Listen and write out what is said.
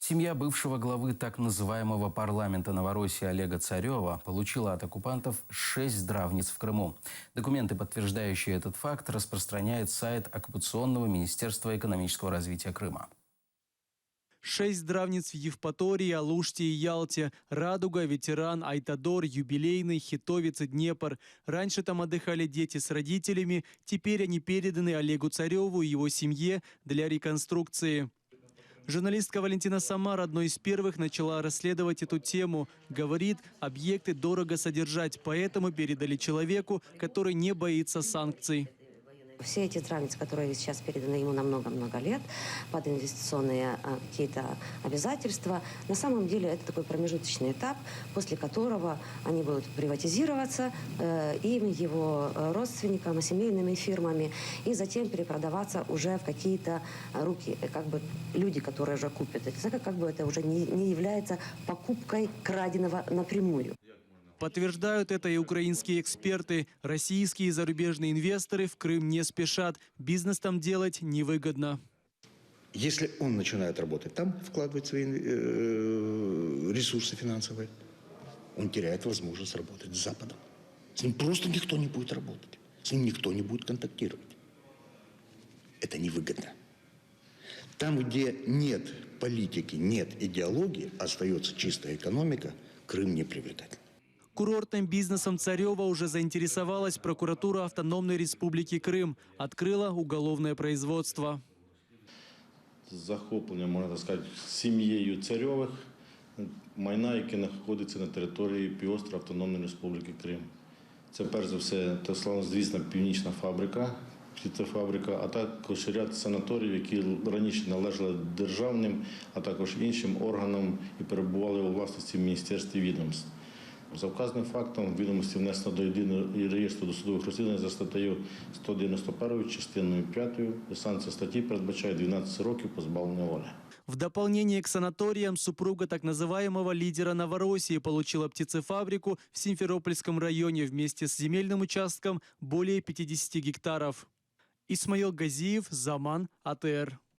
Семья бывшего главы так называемого парламента Новороссии Олега Царева получила от оккупантов 6 здравниц в Крыму. Документы, подтверждающие этот факт, распространяет сайт оккупационного Министерства экономического развития Крыма. 6 здравниц в Евпатории, Алуште и Ялте. Радуга, Ветеран, Айтадор, Юбилейный, Хитовец и Днепр. Раньше там отдыхали дети с родителями. Теперь они переданы Олегу Цареву и его семье для реконструкции. Журналистка Валентина Самар одной из первых начала расследовать эту тему. Говорит, объекты дорого содержать, поэтому передали человеку, который не боится санкций. Все эти здравницы, которые сейчас переданы ему на много-много лет под инвестиционные какие-то обязательства, на самом деле это такой промежуточный этап, после которого они будут приватизироваться им, его родственникам, семейными фирмами, и затем перепродаваться уже в какие-то руки, как бы люди, которые уже купят. Это как бы это уже не является покупкой краденого напрямую. Подтверждают это и украинские эксперты. Российские и зарубежные инвесторы в Крым не спешат. Бизнес там делать невыгодно. Если он начинает работать там, вкладывать свои ресурсы финансовые, он теряет возможность работать с Западом. С ним просто никто не будет работать. С ним никто не будет контактировать. Это невыгодно. Там, где нет политики, нет идеологии, остается чистая экономика, Крым не привлекательный. Курортным бизнесом Царева уже заинтересовалась прокуратура Автономной Республики Крым. Открыла уголовное производство. Захоплення, можна так сказати, сім'єю Царьових майна, яке знаходиться на території півострова Автономної Республіки Крим. Це перш за все та славнозвісна північна фабрика, птицефабрика, а також ряд санаторіїв, які раніше належали державним, а також іншим органам і перебували у власності в Міністерстві відомств. За вказаним фактом відомості внесено до єдиного реєстру досудових розслідувань за статтею 191 частиною 5. Санкція статті передбачає 12 років позбавлення волі. В дополнение к санаториям супруга так называемого лидера Новороссии получила птицефабрику в Симферопольском районе вместе с земельным участком более 50 гектаров. Исмаил Газиев, Заман, АТР.